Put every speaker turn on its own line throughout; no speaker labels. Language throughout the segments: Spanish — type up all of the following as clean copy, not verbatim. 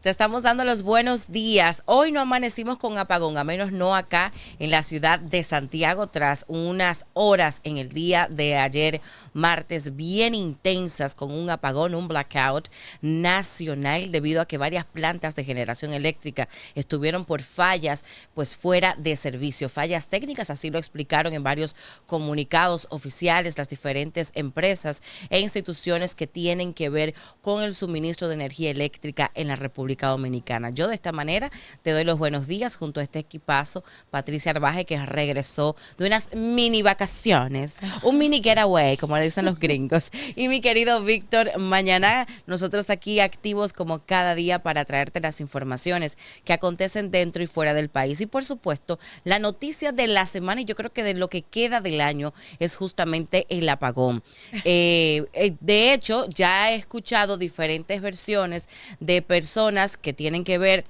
Te estamos dando los buenos días. Hoy no amanecimos con apagón, a menos no acá en la ciudad de Santiago, tras unas horas en el día de ayer, martes, bien intensas, con un apagón, un blackout nacional, debido a que varias plantas de generación eléctrica estuvieron por fallas, pues fuera de servicio. Fallas técnicas, así lo explicaron en varios comunicados oficiales las diferentes empresas e instituciones que tienen que ver con el suministro de energía eléctrica en la República Dominicana. Yo de esta manera te doy los buenos días junto a este equipazo, Patricia Arbaje, que regresó de unas mini vacaciones, un mini getaway, como le dicen los gringos, y mi querido Víctor Mañana, nosotros aquí activos como cada día para traerte las informaciones que acontecen dentro y fuera del país. Y por supuesto, la noticia de la semana, y yo creo que de lo que queda del año, es justamente el apagón. De hecho, ya he escuchado diferentes versiones de personas que tienen que ver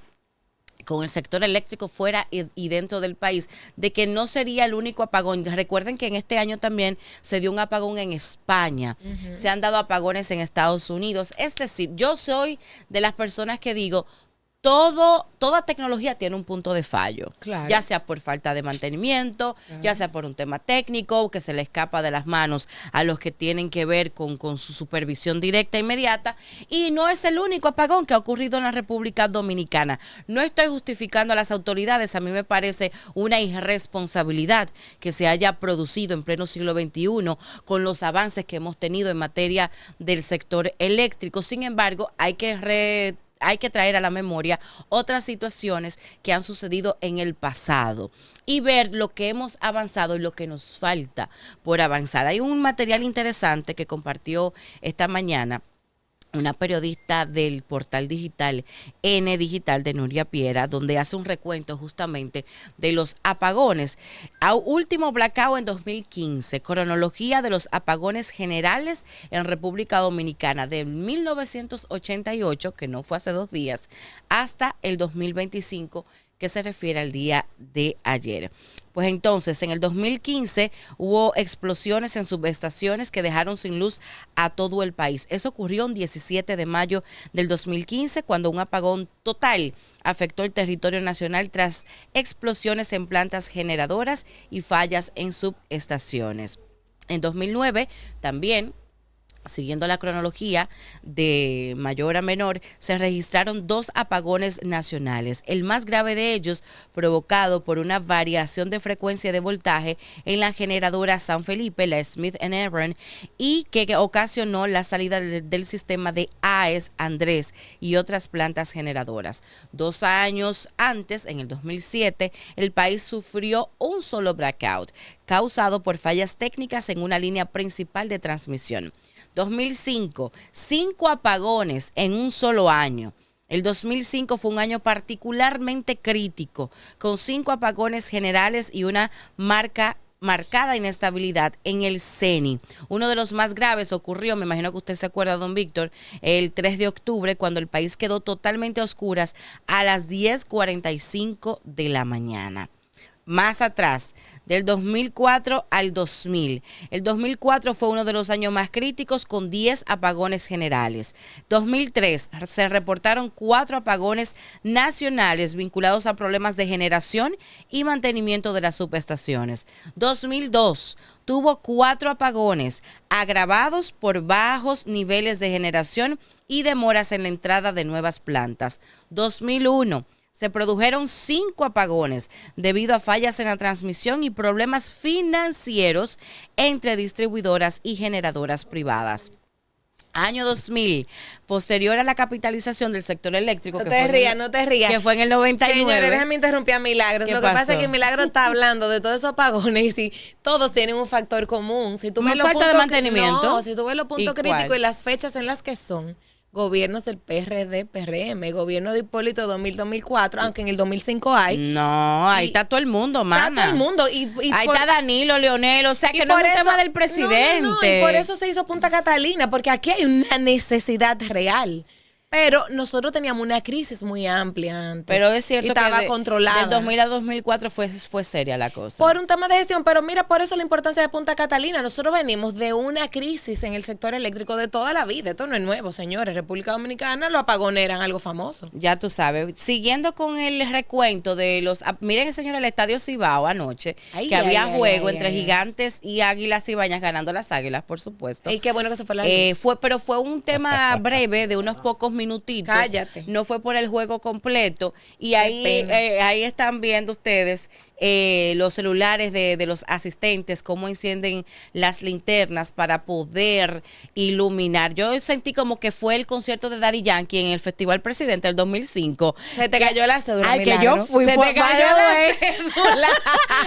con el sector eléctrico fuera y dentro del país, de que no sería el único apagón. Recuerden que en este año también se dio un apagón en España, se han dado apagones en Estados Unidos. Es decir, yo soy de las personas que digo, toda tecnología tiene un punto de fallo, claro, ya sea por falta de mantenimiento, ya sea por un tema técnico que se le escapa de las manos a los que tienen que ver con su supervisión directa e inmediata, y no es el único apagón que ha ocurrido en la República Dominicana. No estoy justificando a las autoridades, a mí me parece una irresponsabilidad que se haya producido en pleno siglo XXI con los avances que hemos tenido en materia del sector eléctrico. Sin embargo, hay que traer a la memoria otras situaciones que han sucedido en el pasado y ver lo que hemos avanzado y lo que nos falta por avanzar. Hay un material interesante que compartió esta mañana una periodista del portal digital N Digital de Nuria Piera, donde hace un recuento justamente de los apagones. Último blackout en 2015, cronología de los apagones generales en República Dominicana de 1988, que no fue hace 2 días, hasta el 2025, que se refiere al día de ayer. Pues entonces, en el 2015 hubo explosiones en subestaciones que dejaron sin luz a todo el país. Eso ocurrió el 17 de mayo del 2015, cuando un apagón total afectó el territorio nacional tras explosiones en plantas generadoras y fallas en subestaciones. En 2009 también, siguiendo la cronología de mayor a menor, se registraron 2 apagones nacionales. El más grave de ellos provocado por una variación de frecuencia de voltaje en la generadora San Felipe, la Smith & Hebron, y que ocasionó la salida del sistema de AES Andrés y otras plantas generadoras. 2 años antes, en el 2007, el país sufrió un solo blackout causado por fallas técnicas en una línea principal de transmisión. 2005, 5 apagones en un solo año. El 2005 fue un año particularmente crítico, con 5 apagones generales y una marcada inestabilidad en el CENI. Uno de los más graves ocurrió, me imagino que usted se acuerda, don Víctor, el 3 de octubre, cuando el país quedó totalmente a oscuras a las 10:45 de la mañana. Más atrás, del 2004 al 2000. El 2004 fue uno de los años más críticos, con 10 apagones generales. 2003 se reportaron 4 apagones nacionales vinculados a problemas de generación y mantenimiento de las subestaciones. 2002 tuvo 4 apagones agravados por bajos niveles de generación y demoras en la entrada de nuevas plantas. 2001 se produjeron 5 apagones debido a fallas en la transmisión y problemas financieros entre distribuidoras y generadoras privadas. Año 2000, posterior a la capitalización del sector eléctrico.
No te rías.
Que fue en el 99.
Señores, déjame interrumpir a Milagros. Lo que pasa es que Milagros está hablando de todos esos apagones y todos tienen un factor común. Si tú ves
falta de mantenimiento.
si tú ves los puntos críticos y las fechas en las que son, gobiernos del PRD, PRM, gobierno de Hipólito 2000-2004, aunque en el 2005 hay.
No, ahí está todo el mundo, mana.
Está todo el mundo.
Ahí está Danilo, Leonel, o sea que no es un tema del presidente.
No, y por eso se hizo Punta Catalina, porque aquí hay una necesidad real. Pero nosotros teníamos una crisis muy amplia antes.
Pero es cierto
y estaba
que
controlada.
del 2000 a 2004 fue seria la cosa.
Por un tema de gestión, pero mira, por eso la importancia de Punta Catalina. Nosotros venimos de una crisis en el sector eléctrico de toda la vida. Esto no es nuevo, señores. República Dominicana, los apagones eran algo famoso.
Ya tú sabes. Siguiendo con el recuento de los... Miren, señor, el Estadio Cibao anoche, que había juego entre Gigantes y Águilas Cibaeñas, ganando las Águilas, por supuesto.
Y qué bueno que se fue la luz.
Pero fue un tema breve de unos pocos minutitos.
Cállate.
No fue por el juego completo. Y ahí están viendo ustedes los celulares de los asistentes, cómo encienden las linternas para poder iluminar. Yo sentí como que fue el concierto de Daddy Yankee en el Festival Presidente del 2005.
Se te cayó la cédula,
al que yo fui.
Se te cayó la cédula.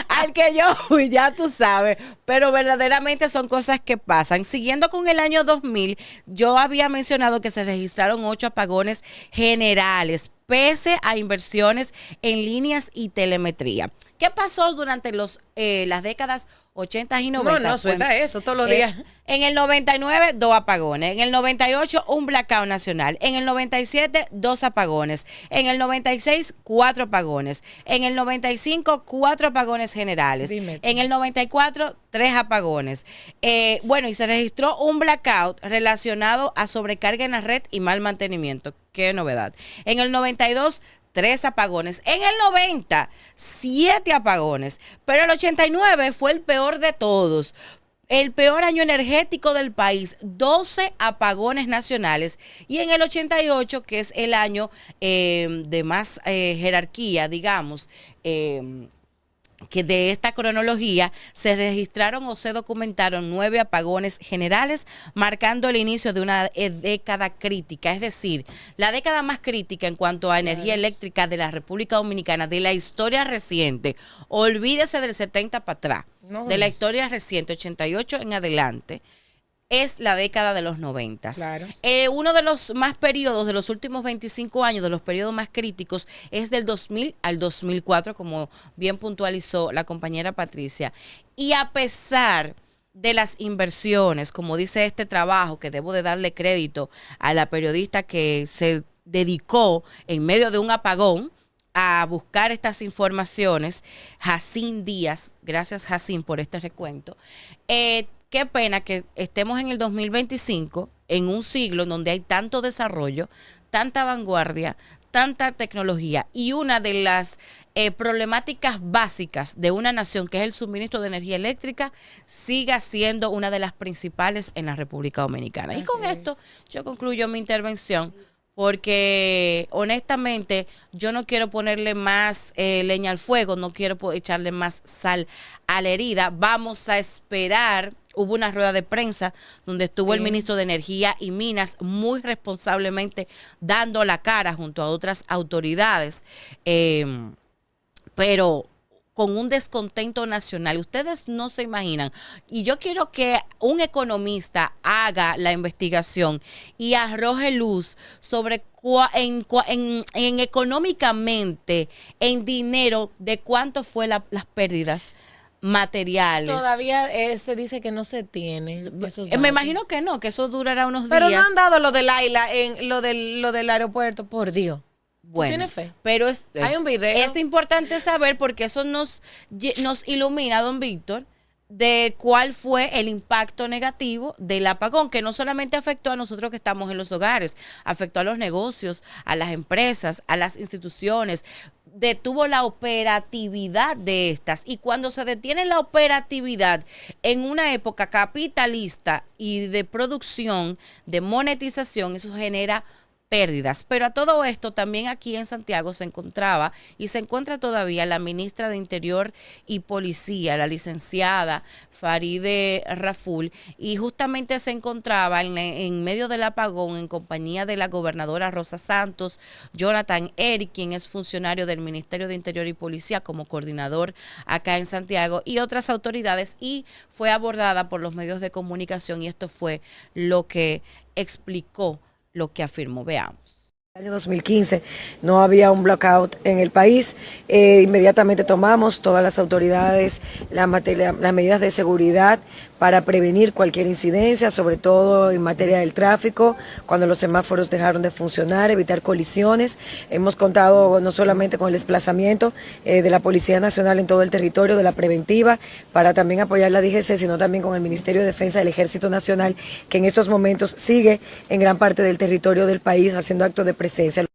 Al que yo fui, ya tú sabes. Pero verdaderamente son cosas que pasan. Siguiendo con el año 2000, yo había mencionado que se registraron 8 apagones generales, pese a inversiones en líneas y telemetría. ¿Qué pasó durante las décadas 80 y 90?
No, suelta eso todos los días.
En el 99, 2 apagones. En el 98, un blackout nacional. En el 97, 2 apagones. En el 96, 4 apagones. En el 95, 4 apagones generales.
Dime.
En el 94, 3 apagones. Bueno, y se registró un blackout relacionado a sobrecarga en la red y mal mantenimiento. Qué novedad. En el 92, 3 apagones. En el 90, 7 apagones. Pero el 89 fue el peor de todos. El peor año energético del país, 12 apagones nacionales. Y en el 88, que es el año de más jerarquía, digamos, que de esta cronología se registraron o se documentaron 9 apagones generales, marcando el inicio de una década crítica, es decir, la década más crítica en cuanto a energía eléctrica de la República Dominicana, de la historia reciente. Olvídese del 70 para atrás, de la historia reciente, 88 en adelante. Es la década de los 90.
Claro.
Uno de los más periodos, de los últimos 25 años, de los periodos más críticos, es del 2000 al 2004, como bien puntualizó la compañera Patricia. Y a pesar de las inversiones, como dice este trabajo, que debo de darle crédito a la periodista que se dedicó en medio de un apagón a buscar estas informaciones, Jacín Díaz, gracias Jacín por este recuento. Qué pena que estemos en el 2025, en un siglo en donde hay tanto desarrollo, tanta vanguardia, tanta tecnología, y una de las problemáticas básicas de una nación, que es el suministro de energía eléctrica, siga siendo una de las principales en la República Dominicana. Y con esto yo concluyo mi intervención, porque honestamente yo no quiero ponerle más leña al fuego, no quiero echarle más sal a la herida. Vamos a esperar. Hubo una rueda de prensa donde estuvo el ministro de Energía y Minas muy responsablemente dando la cara junto a otras autoridades, pero con un descontento nacional. Ustedes no se imaginan. Y yo quiero que un economista haga la investigación y arroje luz sobre en económicamente, en dinero, de cuánto fue las pérdidas materiales.
Todavía se dice que no se tienen esos datos.
Me imagino que no, que eso durará unos días.
Pero no han dado lo del AILA, lo del aeropuerto, por Dios.
Bueno,
¿tienes fe?
Pero
hay un video.
Es importante saber, porque eso nos ilumina, don Víctor, de cuál fue el impacto negativo del apagón, que no solamente afectó a nosotros que estamos en los hogares, afectó a los negocios, a las empresas, a las instituciones, detuvo la operatividad de estas. Y cuando se detiene la operatividad en una época capitalista y de producción, de monetización, eso genera pérdidas. Pero a todo esto, también aquí en Santiago se encontraba y se encuentra todavía la ministra de Interior y Policía, la licenciada Faride Raful, y justamente se encontraba en medio del apagón en compañía de la gobernadora Rosa Santos, Jonathan Eric, quien es funcionario del Ministerio de Interior y Policía como coordinador acá en Santiago, y otras autoridades, y fue abordada por los medios de comunicación, y esto fue lo que explicó, lo que afirmó. Veamos.
En el año 2015 no había un blackout en el país. Inmediatamente tomamos todas las autoridades las medidas de seguridad para prevenir cualquier incidencia, sobre todo en materia del tráfico, cuando los semáforos dejaron de funcionar, evitar colisiones. Hemos contado no solamente con el desplazamiento de la Policía Nacional en todo el territorio, de la preventiva, para también apoyar la DGC, sino también con el Ministerio de Defensa del Ejército Nacional, que en estos momentos sigue en gran parte del territorio del país haciendo actos de presencia.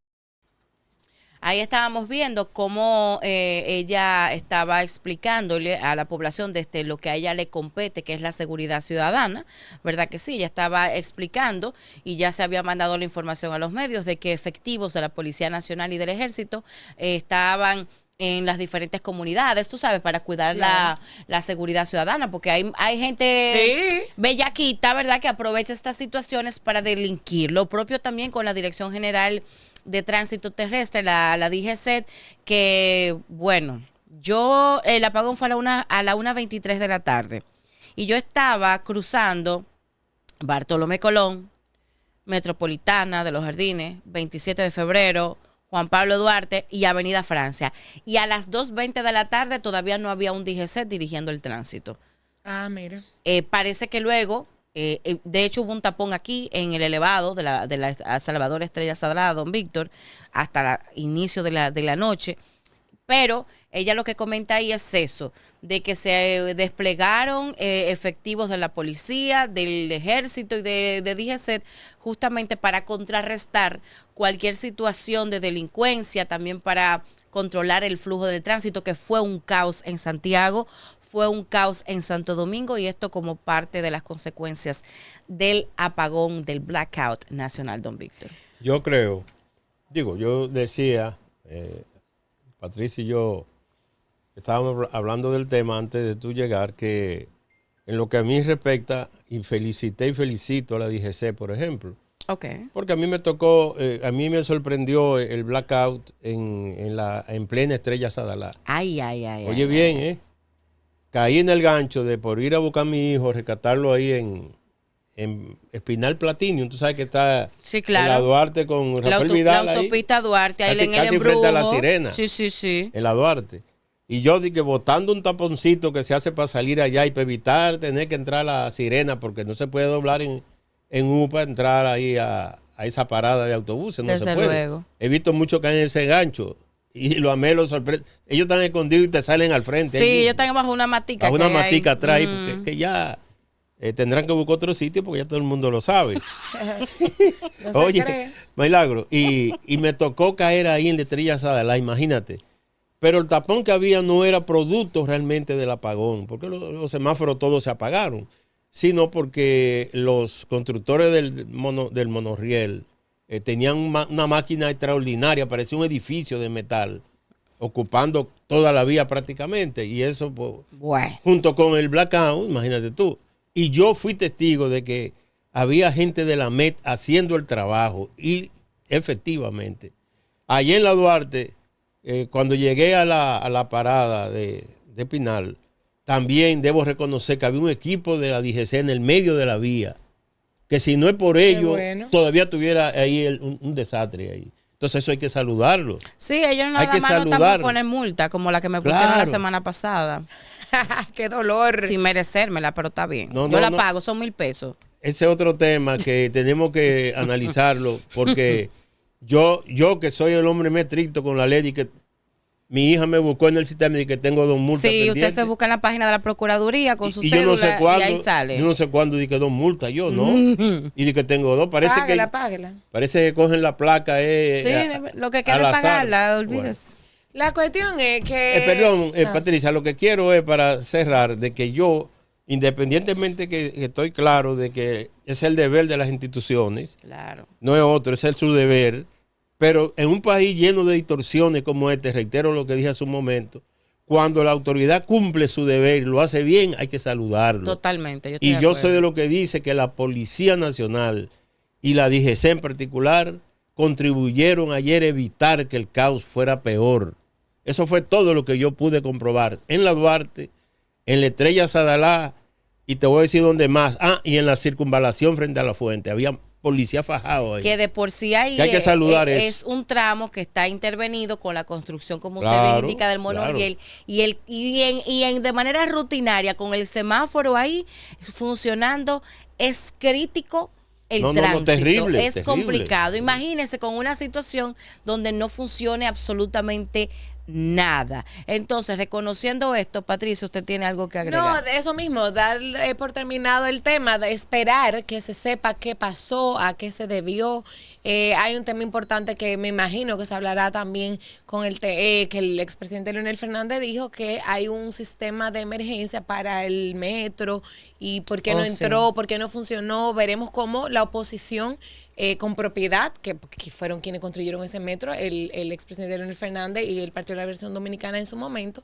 Ahí estábamos viendo cómo ella estaba explicándole a la población desde lo que a ella le compete, que es la seguridad ciudadana, ¿verdad que sí? Ella estaba explicando y ya se había mandado la información a los medios de que efectivos de la Policía Nacional y del Ejército estaban en las diferentes comunidades, tú sabes, para cuidar la seguridad ciudadana, porque hay gente bellaquita, ¿verdad?, que aprovecha estas situaciones para delinquir. Lo propio también con la Dirección General de Tránsito Terrestre, la DGCET, que, bueno, el apagón fue a la 1:23 de la tarde, y yo estaba cruzando Bartolomé Colón, Metropolitana de los Jardines, 27 de febrero, Juan Pablo Duarte y Avenida Francia. Y a las 2:20 de la tarde todavía no había un DGCET dirigiendo el tránsito.
Ah, mira.
Parece que luego, de hecho hubo un tapón aquí en el elevado de la Salvador Estrella Sadalá, Don Víctor, hasta el inicio de la noche. Pero ella lo que comenta ahí es eso, de que se desplegaron efectivos de la policía, del ejército y de DGCET justamente para contrarrestar cualquier situación de delincuencia, también para controlar el flujo del tránsito, que fue un caos en Santiago, fue un caos en Santo Domingo, y esto como parte de las consecuencias del apagón, del blackout nacional, Don Víctor.
Yo creo, yo decía... Patricia y yo estábamos hablando del tema antes de tú llegar, que en lo que a mí respecta, y felicito a la DGC, por ejemplo.
Okay.
Porque a mí me tocó, a mí me sorprendió el blackout en plena Estrella Sadalá.
Ay.
Oye bien, caí en el gancho de por ir a buscar a mi hijo, rescatarlo ahí en Espinal Platinum, tú sabes que está en la Duarte con Rafael Vidal.
La autopista ahí, Duarte, ahí en el
casi
embrujo.
Frente a la Sirena.
Sí.
En la Duarte. Y yo dije, botando un taponcito que se hace para salir allá y para evitar tener que entrar a la Sirena, porque no se puede doblar en UPA, entrar ahí a esa parada de autobuses, no
Desde
se puede.
luego.
He visto muchos caer en ese gancho. Y lo amé, lo sorprende. Ellos están escondidos y te salen al frente.
Sí, ellos están bajo una matica.
Bajo una matica atrás, porque que ya... tendrán que buscar otro sitio porque ya todo el mundo lo sabe.
No se
Oye,
cree.
Milagro, y me tocó caer ahí en la Estrella Sadalá, imagínate. Pero el tapón que había no era producto realmente del apagón, porque los semáforos todos se apagaron, sino porque los constructores del monorriel tenían una máquina extraordinaria, parecía un edificio de metal, ocupando toda la vía prácticamente, y eso, pues,
bueno,
junto con el blackout, imagínate tú. Y yo fui testigo de que había gente de la MET haciendo el trabajo, y efectivamente, allí en la Duarte, cuando llegué a la parada de Pinal, también debo reconocer que había un equipo de la DGC en el medio de la vía, que si no es por ello,
bueno,
todavía tuviera ahí un desastre ahí. Entonces eso hay que saludarlo.
Sí, ellos no
hay que
nada más no están
saludarlo.
por poner multa, como la que me pusieron la semana pasada.
¡Qué dolor!
Sin merecérmela, pero está bien.
No,
yo
no,
la
no.
pago, son 1,000 pesos.
Ese es otro tema que tenemos que analizarlo, porque yo que soy el hombre más estricto con la ley, y que mi hija me buscó en el sistema y que tengo 2 multas
Sí,
pendientes.
usted se busca en la página de la Procuraduría con su
y
cédula,
yo no sé cuándo,
y ahí sale.
yo no sé cuándo di que 2 multas yo, ¿no? Y di que tengo 2.
Páguela.
Parece que cogen la placa.
Sí, lo que queda es pagarla, olvídese.
Bueno.
La cuestión es que...
Perdón, Patricia, lo que quiero es, para cerrar, de que yo, independientemente que estoy claro de que es el deber de las instituciones,
Claro.
no es otro, es su deber, pero en un país lleno de distorsiones como este, reitero lo que dije hace un momento, cuando la autoridad cumple su deber y lo hace bien, hay que saludarlo.
Totalmente. Yo estoy
Y
de
yo
acuerdo.
soy de lo que dice que la Policía Nacional y la DGC en particular contribuyeron ayer a evitar que el caos fuera peor. Eso fue todo lo que yo pude comprobar en la Duarte, en la Estrella Sadalá, y te voy a decir dónde más. Y en la circunvalación frente a la fuente. Había policía fajado ahí.
Que de por sí ahí
Que hay que saludar
es
eso.
un tramo que está intervenido con la construcción, como usted
Claro,
bien indica, del monorriel.
claro.
De manera rutinaria, con el semáforo ahí funcionando, es crítico el tránsito.
Terrible,
es
terrible.
complicado. Imagínense con una situación donde no funcione absolutamente nada. Entonces, reconociendo esto, Patricia, usted tiene algo que agregar.
No, de eso mismo, dar por terminado el tema, de esperar que se sepa qué pasó, a qué se debió. Hay un tema importante que me imagino que se hablará también con que el expresidente Leonel Fernández dijo que hay un sistema de emergencia para el metro y por qué no entró, por qué no funcionó. Veremos cómo la oposición con propiedad, que fueron quienes construyeron ese metro, el expresidente Leonel Fernández y el Partido de la Liberación Dominicana en su momento,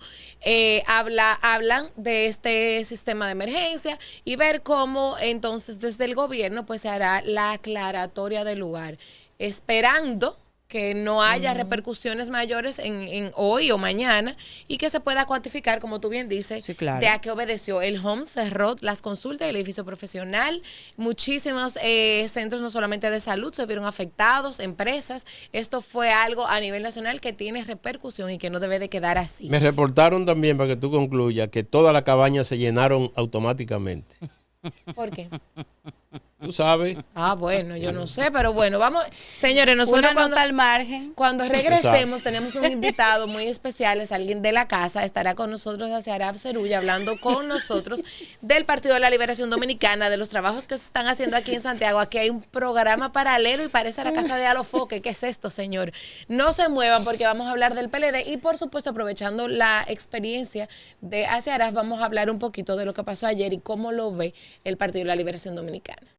hablan de este sistema de emergencia y ver cómo entonces desde el gobierno pues se hará la aclaratoria del lugar, esperando que no haya repercusiones mayores en hoy o mañana y que se pueda cuantificar, como tú bien dices,
sí, claro,
de a qué obedeció. El HOMS cerró las consultas del edificio profesional, muchísimos centros no solamente de salud se vieron afectados, empresas. Esto fue algo a nivel nacional que tiene repercusión y que no debe de quedar así.
Me reportaron también, para que tú concluyas, que todas las cabañas se llenaron automáticamente.
¿Por qué?
Tú sabes.
Ah, bueno, yo no sé, pero bueno, vamos, señores, nosotros
una nota al margen.
Cuando regresemos tenemos un invitado muy especial, es alguien de la casa, estará con nosotros Asiaraf Cerulla hablando con nosotros del Partido de la Liberación Dominicana, de los trabajos que se están haciendo aquí en Santiago. Aquí hay un programa paralelo y parece la casa de Alofoque. ¿Qué es esto, señor? No se muevan porque vamos a hablar del PLD y por supuesto aprovechando la experiencia de Asiaraf vamos a hablar un poquito de lo que pasó ayer y cómo lo ve el Partido de la Liberación Dominicana.